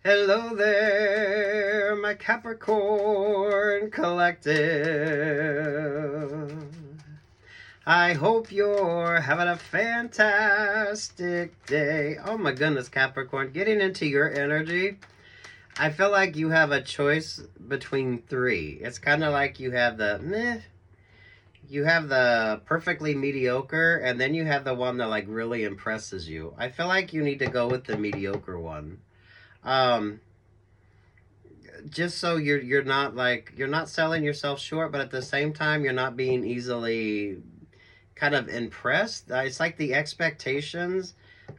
Hello there, my Capricorn collective. I hope you're having a fantastic day. Oh my goodness, Capricorn, getting into your energy. I feel like you have a choice between three. It's kind of like you have the meh, you have the perfectly mediocre, and then you have the one that like really impresses you. I feel like you need to go with the mediocre one. Um, just so you're not selling yourself short, but at the same time you're not being easily kind of impressed. It's like the expectations.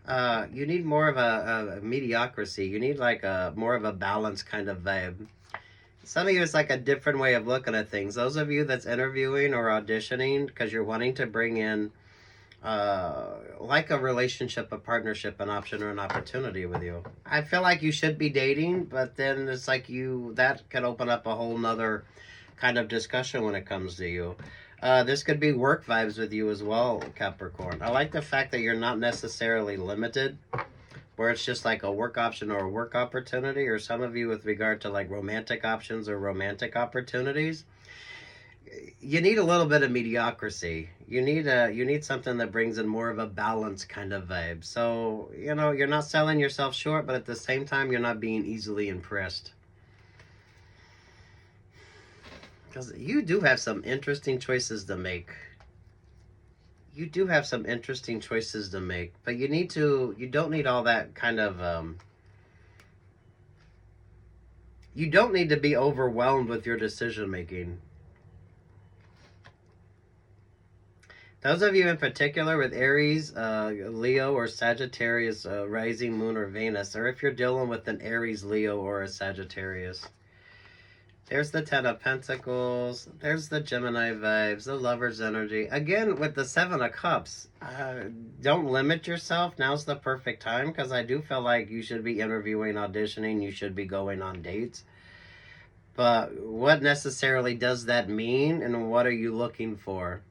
You need more of a mediocrity. You need like a more of a balanced kind of vibe. Some of you, it's like a different way of looking at things. Those of you that's interviewing or auditioning because you're wanting to bring in like a relationship, a partnership, an option, or an opportunity with you. I feel like you should be dating, but then it's like that could open up a whole nother kind of discussion when it comes to you. This could be work vibes with you as well, Capricorn. I like the fact that you're not necessarily limited, where it's just like a work option or a work opportunity, or some of you with regard to like romantic options or romantic opportunities. You need a little bit of mediocrity. You need something that brings in more of a balanced kind of vibe. So, you're not selling yourself short, but at the same time you're not being easily impressed. Because you do have some interesting choices to make. You do have some interesting choices to make, but you don't need all that kind of you don't need to be overwhelmed with your decision making. Those of you in particular with Aries, Leo, or Sagittarius, rising, moon, or Venus, or if you're dealing with an Aries, Leo, or a Sagittarius. There's the Ten of Pentacles. There's the Gemini vibes, the Lover's energy. Again, with the Seven of Cups, don't limit yourself. Now's the perfect time, because I do feel like you should be interviewing, auditioning. You should be going on dates. But what necessarily does that mean, and what are you looking for?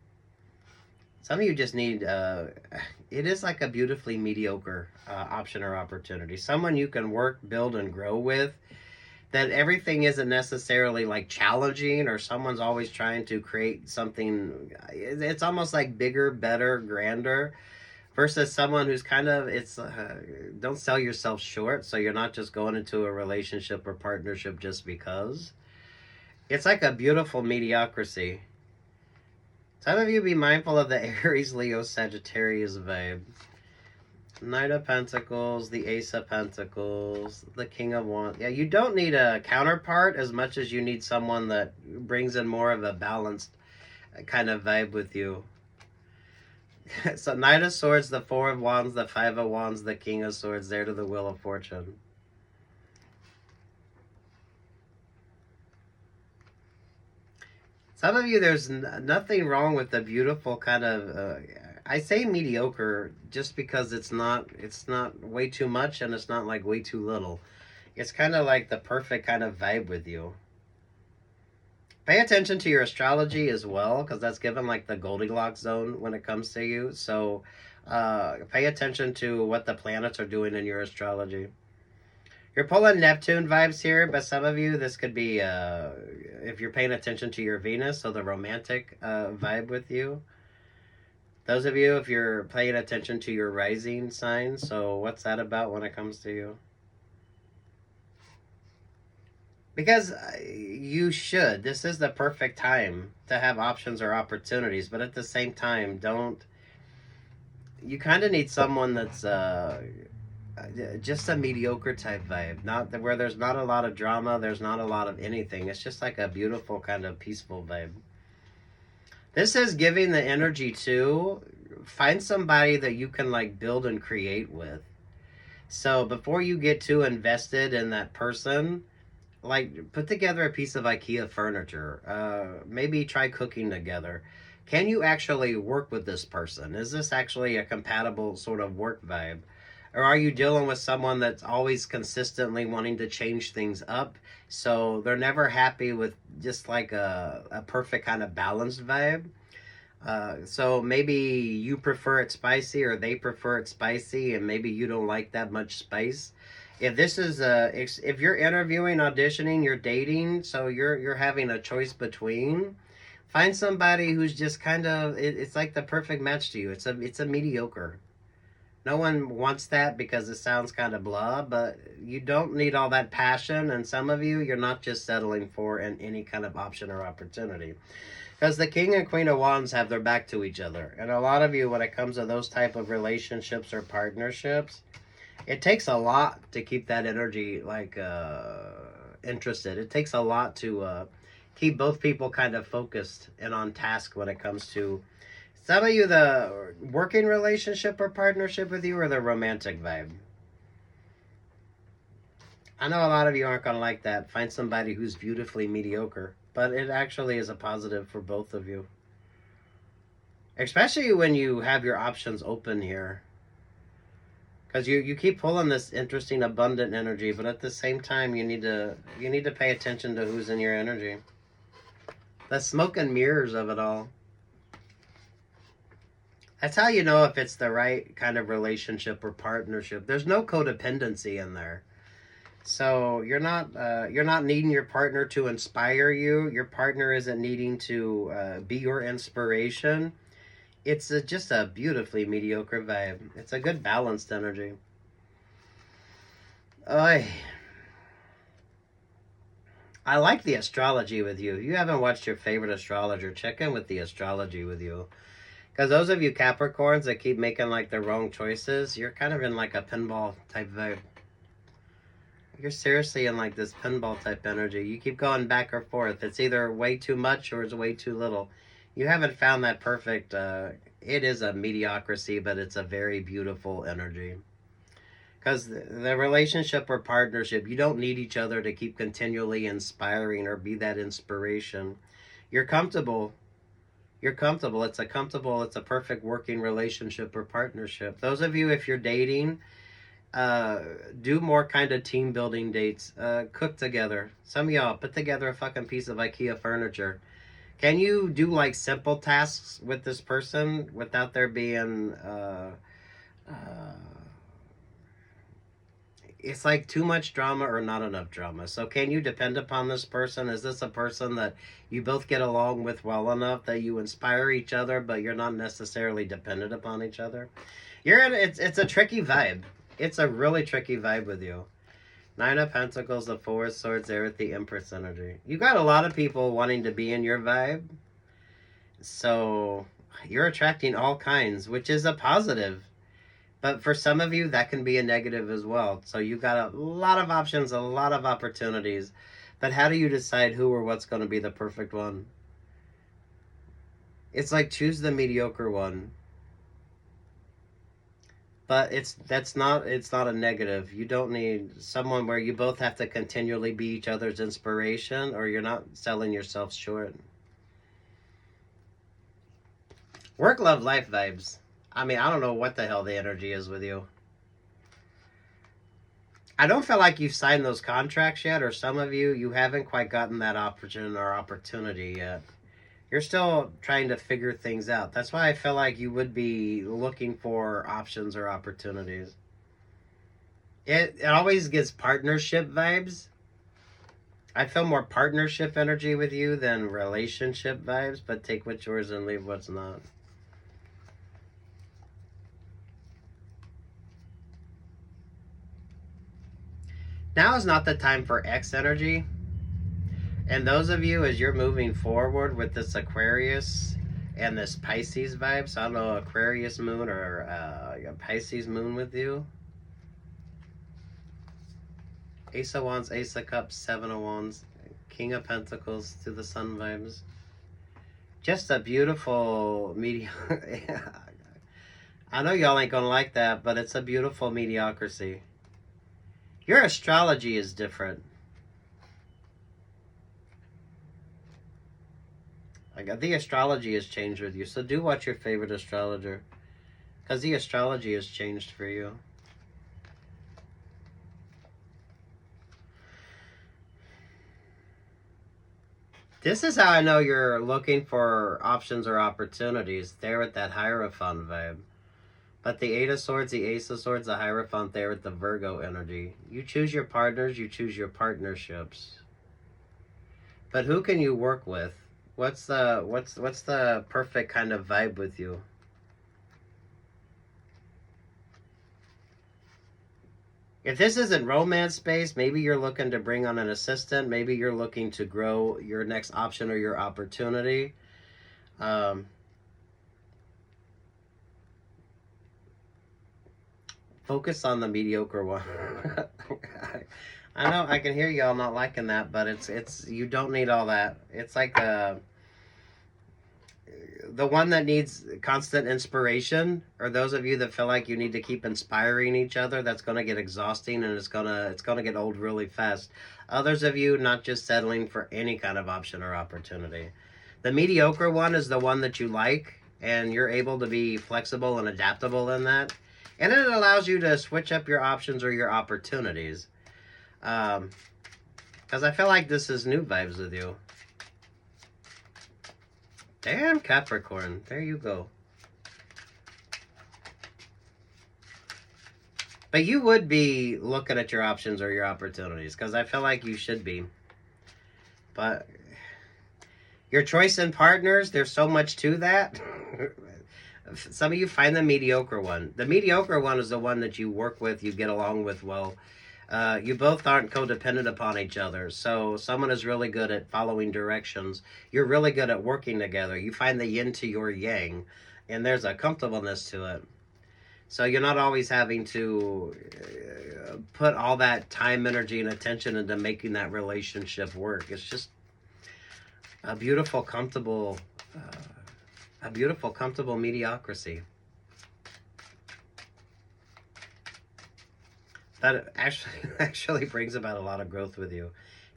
Some of you just need, it is like a beautifully mediocre option or opportunity. Someone you can work, build, and grow with. That everything isn't necessarily like challenging, or someone's always trying to create something. It's almost like bigger, better, grander, versus someone who's kind of, don't sell yourself short. So you're not just going into a relationship or partnership just because. It's like a beautiful mediocrity. Some of you be mindful of the Aries, Leo, Sagittarius vibe. Knight of Pentacles, the Ace of Pentacles, the King of Wands. Yeah, you don't need a counterpart as much as you need someone that brings in more of a balanced kind of vibe with you. So Knight of Swords, the Four of Wands, the Five of Wands, the King of Swords, there to the Wheel of Fortune. Some of you, there's nothing wrong with the beautiful kind of, I say mediocre just because it's not way too much, and it's not like way too little. It's kind of like the perfect kind of vibe with you. Pay attention to your astrology as well, because that's given like the Goldilocks zone when it comes to you. So pay attention to what the planets are doing in your astrology. You're pulling Neptune vibes here, but some of you, this could be, if you're paying attention to your Venus, so the romantic vibe with you. Those of you, if you're paying attention to your rising sign, so what's that about when it comes to you? Because you should. This is the perfect time to have options or opportunities, but at the same time, you kind of need someone that's just a mediocre type vibe, not where there's not a lot of drama, there's not a lot of anything. It's just like a beautiful kind of peaceful vibe. This is giving the energy to find somebody that you can like build and create with. So before you get too invested in that person, like put together a piece of IKEA furniture. Maybe try cooking together. Can you actually work with this person? Is this actually a compatible sort of work vibe? Or are you dealing with someone that's always consistently wanting to change things up? So they're never happy with just like a perfect kind of balanced vibe. So maybe you prefer it spicy or they prefer it spicy, and maybe you don't like that much spice. If this is if you're interviewing, auditioning, you're dating, so you're having a choice between, find somebody who's just kind of it's like the perfect match to you. It's a mediocre. No one wants that because it sounds kind of blah, but you don't need all that passion. And some of you, you're not just settling for any kind of option or opportunity. Because the King and Queen of Wands have their back to each other. And a lot of you, when it comes to those type of relationships or partnerships, it takes a lot to keep that energy like interested. It takes a lot to keep both people kind of focused and on task when it comes to some of you, the working relationship or partnership with you, or the romantic vibe. I know a lot of you aren't going to like that. Find somebody who's beautifully mediocre. But it actually is a positive for both of you. Especially when you have your options open here. Because you keep pulling this interesting, abundant energy. But at the same time, you need to pay attention to who's in your energy. The smoke and mirrors of it all. That's how you know if it's the right kind of relationship or partnership. There's no codependency in there. So you're not needing your partner to inspire you. Your partner isn't needing to be your inspiration. It's just a beautifully mediocre vibe. It's a good balanced energy. I like the astrology with you. If you haven't watched your favorite astrologer, check in with the astrology with you. Because those of you Capricorns that keep making like the wrong choices, you're kind of in like a pinball type vibe. You're seriously in like this pinball type energy. You keep going back or forth. It's either way too much or it's way too little. You haven't found that perfect. It is a mediocrity, but it's a very beautiful energy. Because the relationship or partnership, you don't need each other to keep continually inspiring or be that inspiration. You're comfortable. It's a perfect working relationship or partnership. Those of you, if you're dating, do more kind of team building dates. Cook together. Some of y'all put together a fucking piece of IKEA furniture. Can you do like simple tasks with this person without there being it's like too much drama or not enough drama. So can you depend upon this person? Is this a person that you both get along with well enough that you inspire each other, but you're not necessarily dependent upon each other? It's a tricky vibe. It's a really tricky vibe with you. Nine of Pentacles, the Four of Swords there with the Empress energy. You got a lot of people wanting to be in your vibe. So you're attracting all kinds, which is a positive. But for some of you, that can be a negative as well. So you got a lot of options, a lot of opportunities. But how do you decide who or what's going to be the perfect one? It's like choose the mediocre one. But it's not a negative. You don't need someone where you both have to continually be each other's inspiration, or you're not selling yourself short. Work, love, life vibes. I mean, I don't know what the hell the energy is with you. I don't feel like you've signed those contracts yet, or some of you, you haven't quite gotten that opportunity yet. You're still trying to figure things out. That's why I feel like you would be looking for options or opportunities. It always gives partnership vibes. I feel more partnership energy with you than relationship vibes, but take what's yours and leave what's not. Now is not the time for X energy. And those of you, as you're moving forward with this Aquarius and this Pisces vibe, so I don't know, Aquarius moon or a Pisces moon with you. Ace of Wands, Ace of Cups, Seven of Wands, King of Pentacles to the Sun vibes. Just a beautiful I know y'all ain't gonna like that, but it's a beautiful mediocrity. Your astrology is different. The astrology has changed with you, so do watch your favorite astrologer, because the astrology has changed for you. This is how I know you're looking for options or opportunities there with that Hierophant vibe. But the Eight of Swords, the Ace of Swords, the Hierophant there with the Virgo energy. You choose your partners, you choose your partnerships. But who can you work with? What's the perfect kind of vibe with you? If this isn't romance space, maybe you're looking to bring on an assistant. Maybe you're looking to grow your next option or your opportunity. Focus on the mediocre one. I know I can hear y'all not liking that, but it's you don't need all that. It's like the one that needs constant inspiration, or those of you that feel like you need to keep inspiring each other. That's going to get exhausting, and it's gonna get old really fast. Others of you not just settling for any kind of option or opportunity. The mediocre one is the one that you like, and you're able to be flexible and adaptable in that. And it allows you to switch up your options or your opportunities. Because I feel like this is new vibes with you. Damn, Capricorn. There you go. But you would be looking at your options or your opportunities, because I feel like you should be. But your choice in partners, there's so much to that. Some of you find the mediocre one. The mediocre one is the one that you work with, you get along with well. You both aren't codependent upon each other. So someone is really good at following directions. You're really good at working together. You find the yin to your yang, and there's a comfortableness to it. So you're not always having to put all that time, energy, and attention into making that relationship work. It's just a beautiful, comfortable mediocrity. That actually brings about a lot of growth with you.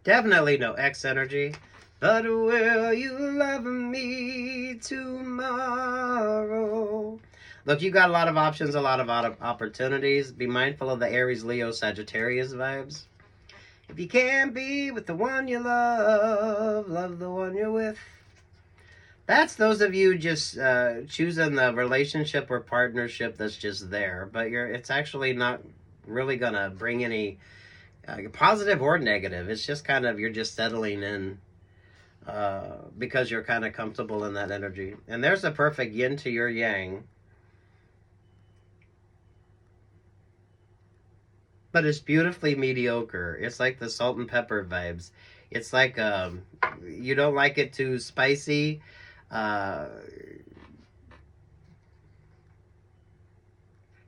Definitely no X energy. But will you love me tomorrow? Look, you got a lot of options, a lot of opportunities. Be mindful of the Aries, Leo, Sagittarius vibes. If you can't be with the one you love, love the one you're with. That's those of you just choosing the relationship or partnership that's just there, but it's actually not really gonna bring any positive or negative. It's just kind of, you're just settling in because you're kind of comfortable in that energy. And there's a perfect yin to your yang. But it's beautifully mediocre. It's like the salt and pepper vibes. It's like you don't like it too spicy.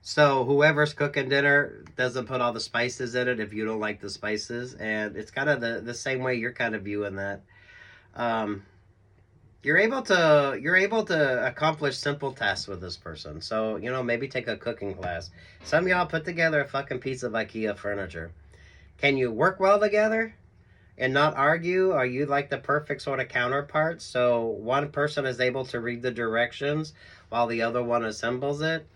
So whoever's cooking dinner doesn't put all the spices in it if you don't like the spices. And it's kind of the same way you're kind of viewing that. You're able to accomplish simple tasks with this person. So, maybe take a cooking class. Some of y'all put together a fucking piece of IKEA furniture. Can you work well together and not argue? Are you like the perfect sort of counterpart? So one person is able to read the directions while the other one assembles it.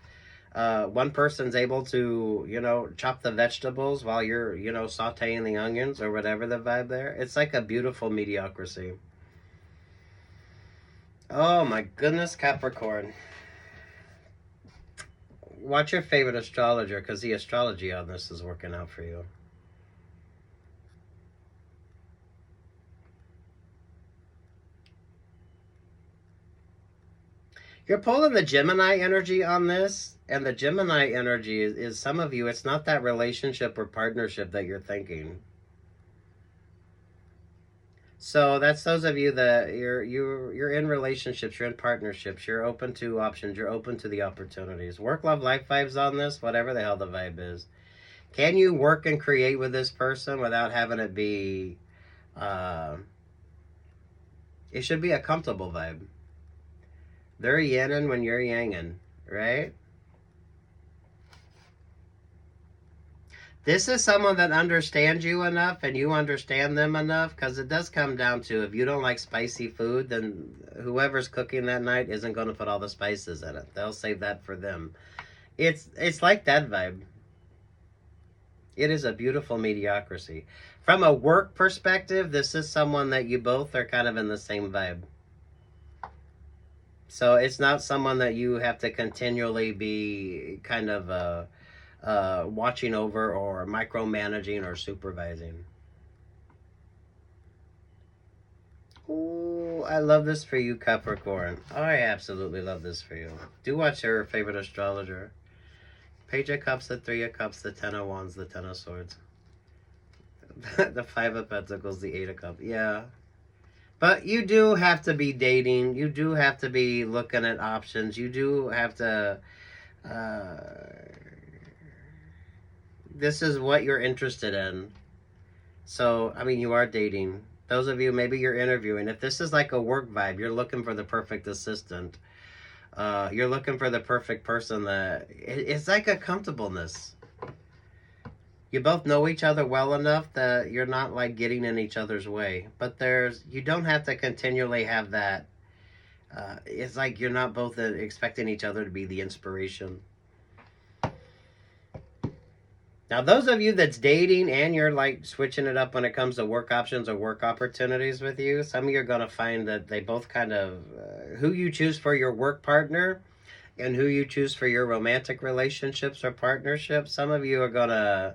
One person's able to, chop the vegetables while you're, sauteing the onions or whatever the vibe there. It's like a beautiful mediocrity. Oh my goodness, Capricorn. Watch your favorite astrologer, because the astrology on this is working out for you. You're pulling the Gemini energy on this, and the Gemini energy is some of you, it's not that relationship or partnership that you're thinking. So that's those of you that you're in relationships, you're in partnerships, you're open to options, you're open to the opportunities. Work, love, life vibes on this, whatever the hell the vibe is. Can you work and create with this person without having it be, it should be a comfortable vibe. They're yinning when you're yanging, right? This is someone that understands you enough and you understand them enough, because it does come down to, if you don't like spicy food, then whoever's cooking that night isn't going to put all the spices in it. They'll save that for them. It's like that vibe. It is a beautiful mediocrity. From a work perspective, this is someone that you both are kind of in the same vibe. So it's not someone that you have to continually be kind of watching over or micromanaging or supervising. Ooh, I love this for you, Capricorn. Oh, I absolutely love this for you. Do watch your favorite astrologer. Page of Cups, the Three of Cups, the Ten of Wands, the Ten of Swords. The Five of Pentacles, the Eight of Cups. Yeah. But you do have to be dating. You do have to be looking at options. You do have to... this is what you're interested in. So, I mean, you are dating. Those of you, maybe you're interviewing. If this is like a work vibe, you're looking for the perfect assistant. You're looking for the perfect person that... It's like a comfortableness. You both know each other well enough that you're not like getting in each other's way. But you don't have to continually have that. It's like you're not both expecting each other to be the inspiration. Now, those of you that's dating and you're like switching it up when it comes to work options or work opportunities with you, some of you are going to find that they both kind of, who you choose for your work partner and who you choose for your romantic relationships or partnerships, some of you are going to,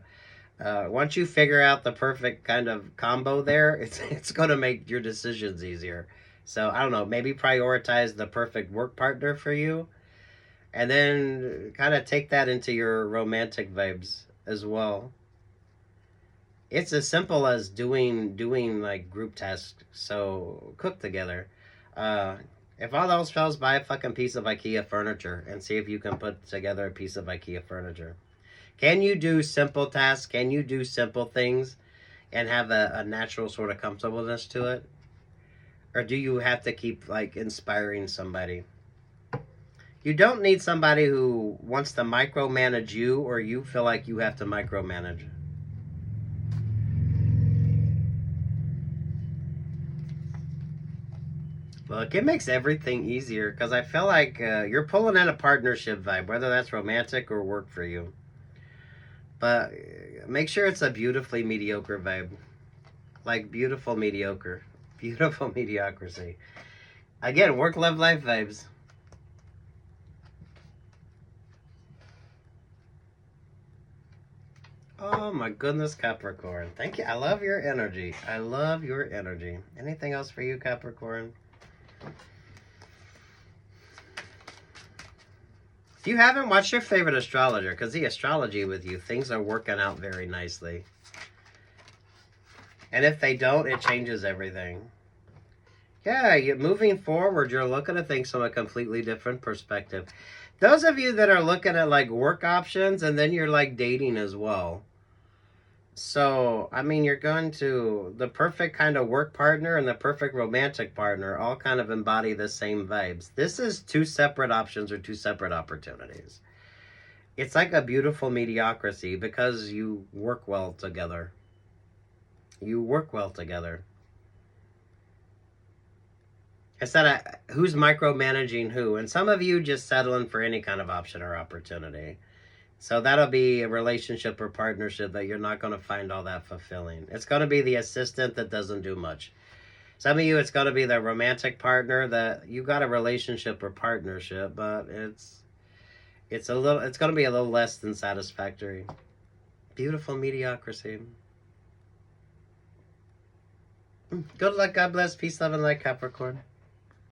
once you figure out the perfect kind of combo there, it's going to make your decisions easier. So, I don't know, maybe prioritize the perfect work partner for you and then kind of take that into your romantic vibes as well. It's as simple as doing like group tasks. So cook together. If all else fails, buy a fucking piece of IKEA furniture and see if you can put together a piece of IKEA furniture. Can you do simple tasks? Can you do simple things and have a natural sort of comfortableness to it? Or do you have to keep like inspiring somebody? You don't need somebody who wants to micromanage you or you feel like you have to micromanage. Look, it makes everything easier because I feel like you're pulling in a partnership vibe, whether that's romantic or work for you. But make sure it's a beautifully mediocre vibe. Like beautiful mediocre. Beautiful mediocrity. Again, work, love, life vibes. Oh my goodness, Capricorn. Thank you. I love your energy. I love your energy. Anything else for you, Capricorn? If you haven't watched your favorite astrologer, because the astrology with you, things are working out very nicely. And if they don't, it changes everything. Yeah, moving forward, you're looking at things from a completely different perspective. Those of you that are looking at like work options and then you're like dating as well. So, I mean, you're going to the perfect kind of work partner and the perfect romantic partner all kind of embody the same vibes. This is two separate options or two separate opportunities. It's like a beautiful mediocrity because you work well together. You work well together. Instead of who's micromanaging who. And some of you just settling for any kind of option or opportunity. So that'll be a relationship or partnership that you're not going to find all that fulfilling. It's going to be the assistant that doesn't do much. Some of you, it's going to be the romantic partner that you got a relationship or partnership, but it's going to be a little less than satisfactory. Beautiful mediocrity. Good luck, God bless, peace, love, and light, Capricorn.